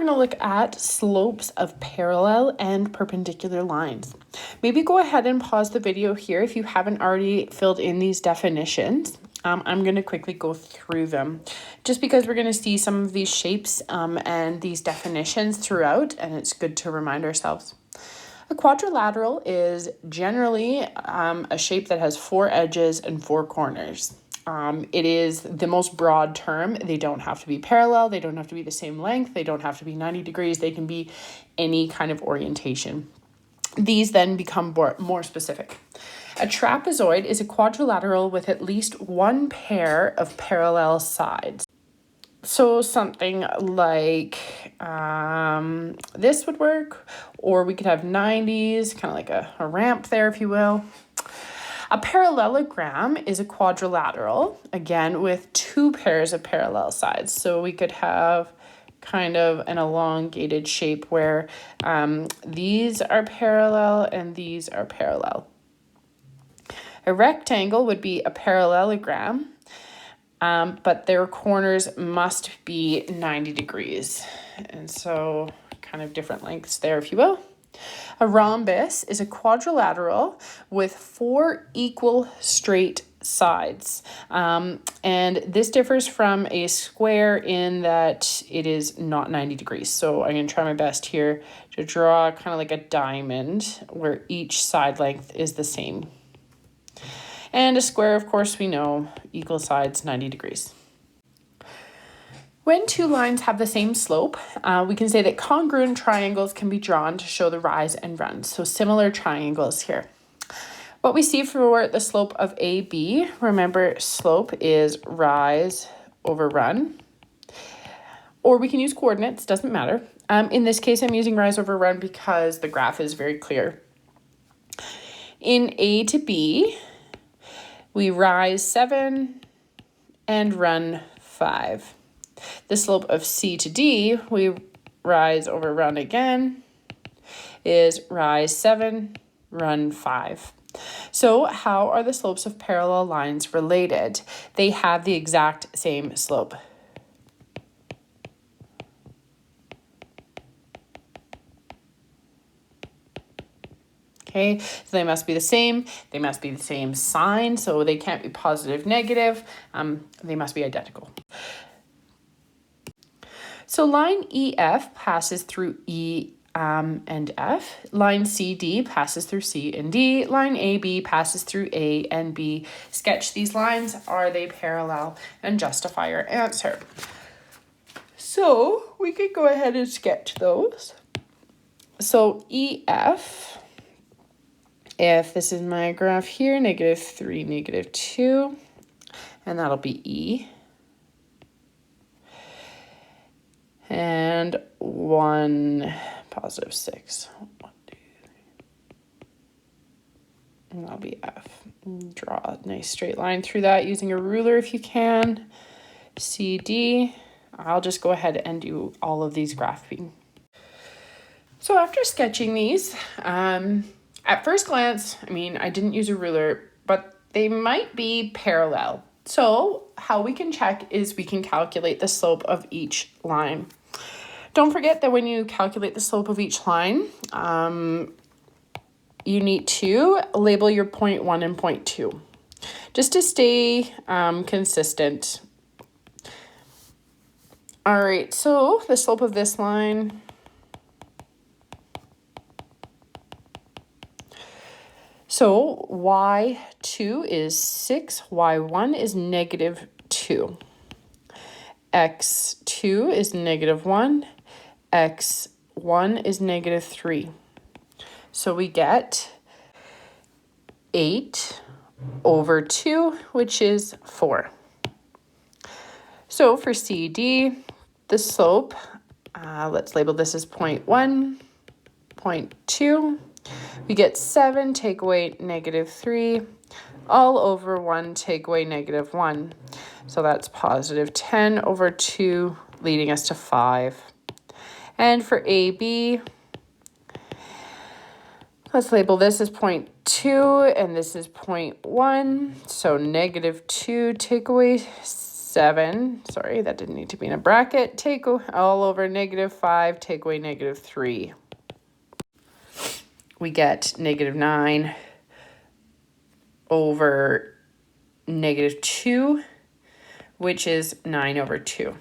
going to look at slopes of parallel and perpendicular lines. Maybe go ahead and pause the video here if you haven't already filled in these definitions. I'm going to quickly go through them just because we're going to see some of these shapes and these definitions throughout, and it's good to remind ourselves. A quadrilateral is generally a shape that has 4 edges and 4 corners. It is the most broad term. They don't have to be parallel. They don't have to be the same length. They don't have to be 90 degrees. They can be any kind of orientation. These then become more specific. A trapezoid is a quadrilateral with at least one pair of parallel sides. So something like this would work, or we could have 90s, kind of like a ramp there, if you will. A parallelogram is a quadrilateral, again, with 2 pairs of parallel sides. So we could have kind of an elongated shape where these are parallel and these are parallel. A rectangle would be a parallelogram, but their corners must be 90 degrees. And so kind of different lengths there, if you will. A rhombus is a quadrilateral with 4 equal straight sides. And this differs from a square in that it is not 90 degrees. So I'm going to try my best here to draw kind of like a diamond where each side length is the same. And a square, of course, we know equal sides 90 degrees. When 2 lines have the same slope, we can say that congruent triangles can be drawn to show the rise and run. So similar triangles here. What we see for the slope of AB, remember slope is rise over run. Or we can use coordinates, doesn't matter. In this case, I'm using rise over run because the graph is very clear. In A to B, we rise 7 and run 5. The slope of C to D, we rise over run again, is rise 7, run 5. So how are the slopes of parallel lines related? They have the exact same slope. Okay, so they must be the same. They must be the same sign, so they can't be positive, negative. They must be identical. So line EF passes through E and F. Line CD passes through C and D. Line AB passes through A and B. Sketch these lines. Are they parallel? And justify your answer. So we could go ahead and sketch those. So EF, if this is my graph here, -3, -2, and that'll be E. And 1, +6. 1, 2, 3. And that'll be F. Draw a nice straight line through that using a ruler if you can. CD. I'll just go ahead and do all of these graphing. So after sketching these, at first glance, I didn't use a ruler, but they might be parallel. So how we can check is we can calculate the slope of each line. Don't forget that when you calculate the slope of each line, you need to label your point 1 and point 2, just to stay consistent. All right, so the slope of this line, so y2 is 6, y1 is -2. x2 is -1, x1 is -3. So we get 8/2, which is 4. So for CD, the slope, let's label this as point 1, point 2. We get 7, take away -3, all over 1, take away -1. So that's +10/2, leading us to 5. And for AB, let's label this as point 2, and this is point 1. So -2, take away 7, sorry, that didn't need to be in a bracket, take all over -5, take away -3. We get -9 over -2, which is 9 over 2.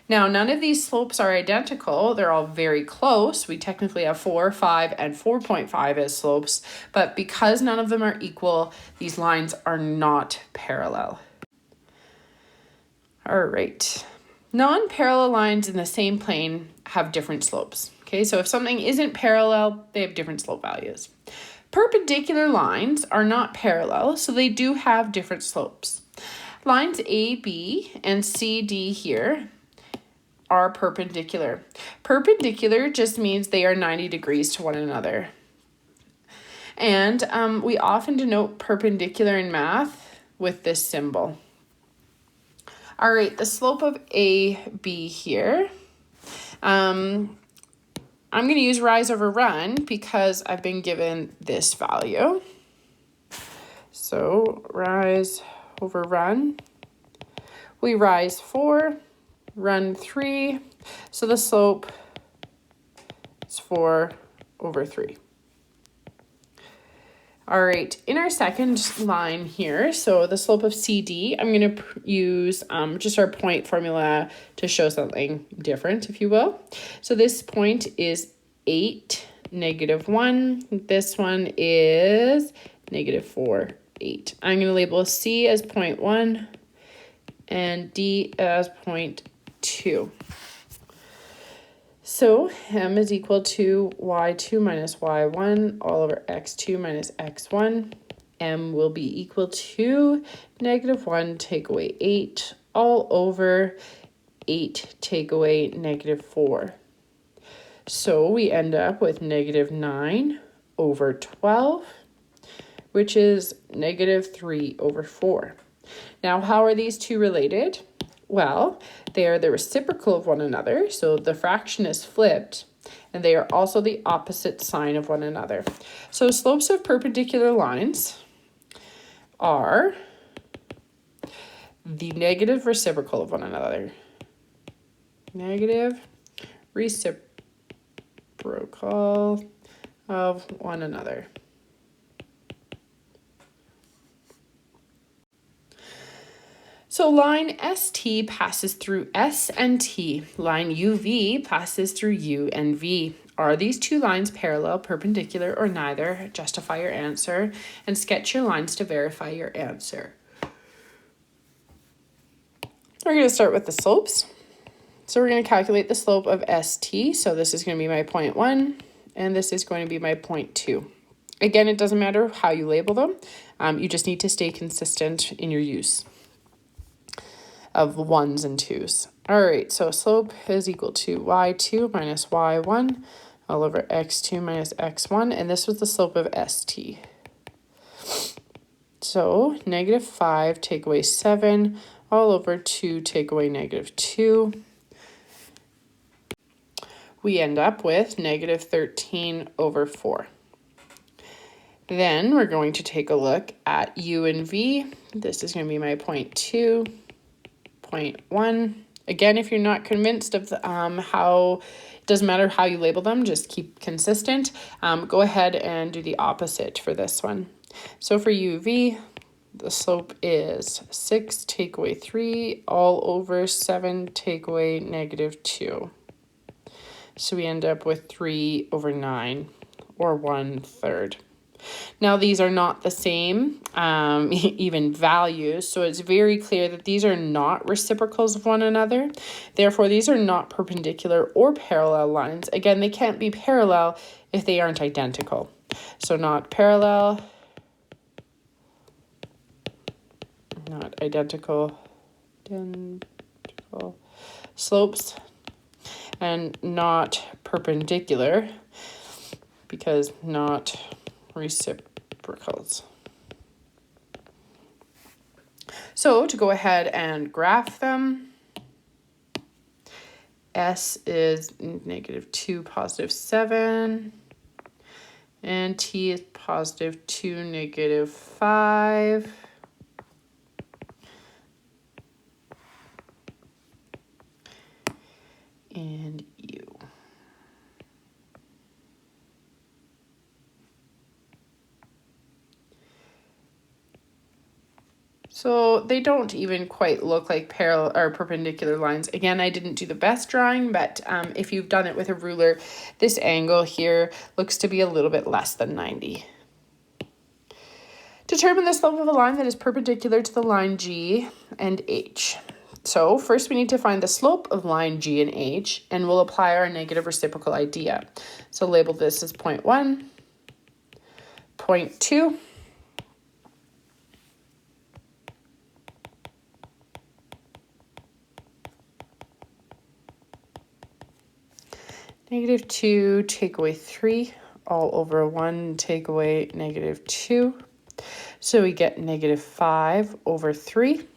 Now, none of these slopes are identical. They're all very close. We technically have 4, 5, and 4.5 as slopes, but because none of them are equal, these lines are not parallel. All right. Non-parallel lines in the same plane have different slopes. Okay, so if something isn't parallel, they have different slope values. Perpendicular lines are not parallel, so they do have different slopes. Lines A, B, and C, D here are perpendicular. Perpendicular just means they are 90 degrees to one another. And we often denote perpendicular in math with this symbol. All right, the slope of AB here. I'm going to use rise over run because I've been given this value. So rise over run. We rise 4. Run 3, so the slope is 4 over 3. All right, in our second line here, so the slope of CD, I'm going to use just our point formula to show something different, if you will. So this point is 8, -1. This one is -4, 8. I'm going to label C as 0.1 and D as 0.2. So m is equal to y2 minus y1 all over x2 minus x1. M will be equal to -1 take away 8 all over 8 take away -4. So we end up with -9 over 12, which is -3 over 4. Now, how are these two related? Well, they are the reciprocal of one another, so the fraction is flipped, and they are also the opposite sign of one another. So slopes of perpendicular lines are the negative reciprocal of one another. Negative reciprocal of one another. So line ST passes through S and T. Line UV passes through U and V. Are these two lines parallel, perpendicular, or neither? Justify your answer and sketch your lines to verify your answer. We're going to start with the slopes. So we're going to calculate the slope of ST. So this is going to be my 0.1 and this is going to be my 0.2. Again, it doesn't matter how you label them. You just need to stay consistent in your use of 1s and 2s. All right, so slope is equal to y2 minus y1 all over x2 minus x1, and this was the slope of ST. So -5 take away 7 all over 2 take away -2. We end up with -13 over 4. Then we're going to take a look at U and V. This is going to be my 0.2. 0.1. Again, if you're not convinced of how, it doesn't matter how you label them, just keep consistent. Go ahead and do the opposite for this one. So for UV, the slope is 6 take away 3 all over 7 take away -2. So we end up with 3 over 9 or 1/3. Now, these are not the same, even values, so it's very clear that these are not reciprocals of one another. Therefore, these are not perpendicular or parallel lines. Again, they can't be parallel if they aren't identical. So not parallel, not identical slopes, and not perpendicular because not reciprocals. So to go ahead and graph them, S is -2, +7, and T is +2, -5. and U. So they don't even quite look like parallel or perpendicular lines. Again, I didn't do the best drawing, but if you've done it with a ruler, this angle here looks to be a little bit less than 90. Determine the slope of a line that is perpendicular to the line G and H. So first we need to find the slope of line G and H, and we'll apply our negative reciprocal idea. So label this as 0.1, 0.2, -2, take away 3, all over 1, take away -2. So we get -5 over 3.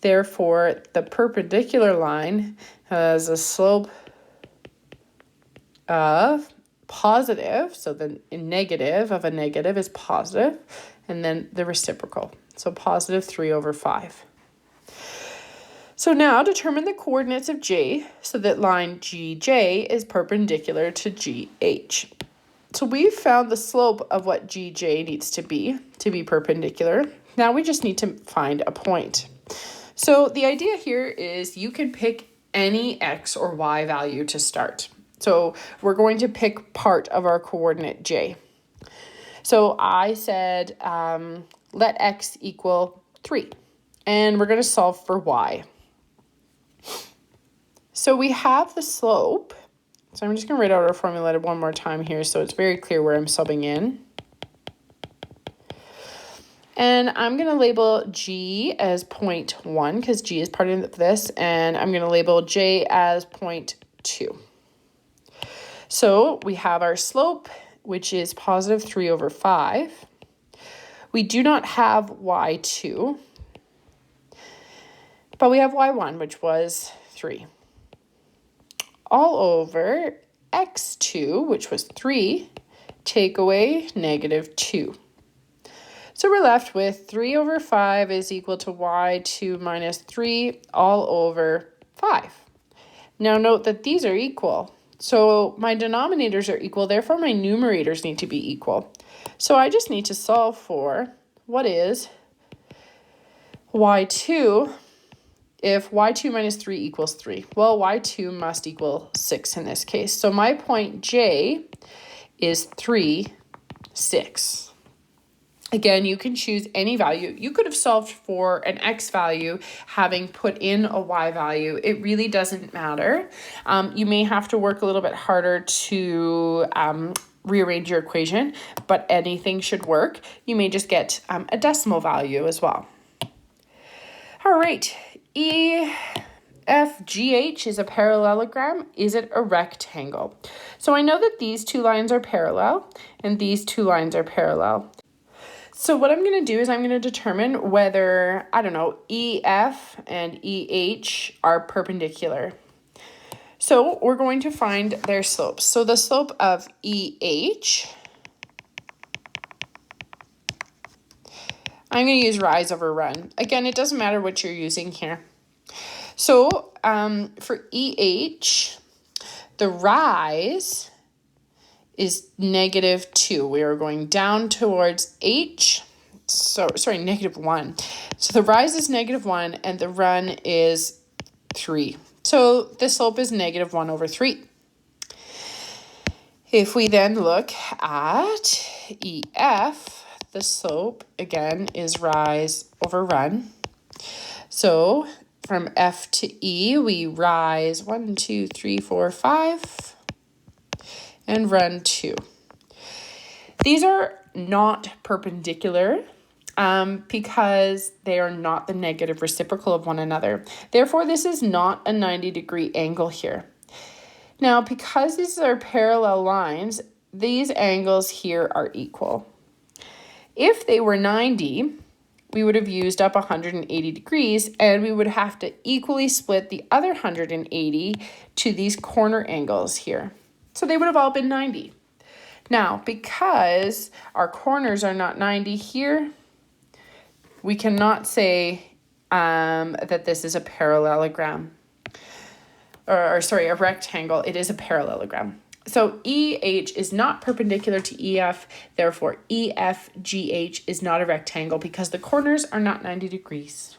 Therefore, the perpendicular line has a slope of positive, so the negative of a negative is positive, and then the reciprocal, so positive 3 over 5. So now determine the coordinates of J so that line GJ is perpendicular to GH. So we've found the slope of what GJ needs to be perpendicular. Now we just need to find a point. So the idea here is you can pick any X or Y value to start. So we're going to pick part of our coordinate J. So I said, let X equal 3, and we're going to solve for Y. So we have the slope. So I'm just going to write out our formula one more time here so it's very clear where I'm subbing in. And I'm going to label G as 0.1 because G is part of this, and I'm going to label J as 0.2. So we have our slope, which is positive 3 over 5. We do not have Y2, but we have Y1, which was 3. All over X2, which was 3, take away -2. So we're left with 3 over 5 is equal to Y2 minus 3 all over 5. Now note that these are equal. So my denominators are equal, therefore my numerators need to be equal. So I just need to solve for what is Y2 if Y2 minus 3 equals 3. Well, Y2 must equal 6 in this case. So my point J is 3, 6. Again, you can choose any value. You could have solved for an X value having put in a Y value. It really doesn't matter. You may have to work a little bit harder to rearrange your equation, but anything should work. You may just get a decimal value as well. All right, EFGH is a parallelogram. Is it a rectangle? So I know that these two lines are parallel and these two lines are parallel. So what I'm going to do is I'm going to determine whether, I don't know, EF and EH are perpendicular. So we're going to find their slopes. So the slope of EH, I'm going to use rise over run. Again, it doesn't matter what you're using here. So for EH, the rise is -2. We are going down towards H. So, sorry, -1. So the rise is -1 and the run is 3. So the slope is -1 over 3. If we then look at EF, the slope, again, is rise over run. So from F to E, we rise 1, 2, 3, 4, 5. And run 2. These are not perpendicular because they are not the negative reciprocal of one another. Therefore, this is not a 90-degree angle here. Now, because these are parallel lines, these angles here are equal. If they were 90, we would have used up 180 degrees, and we would have to equally split the other 180 to these corner angles here. So they would have all been 90. Now, because our corners are not 90 here, we cannot say that this is a parallelogram. or sorry, a rectangle, it is a parallelogram. So EH is not perpendicular to EF, therefore EFGH is not a rectangle because the corners are not 90 degrees.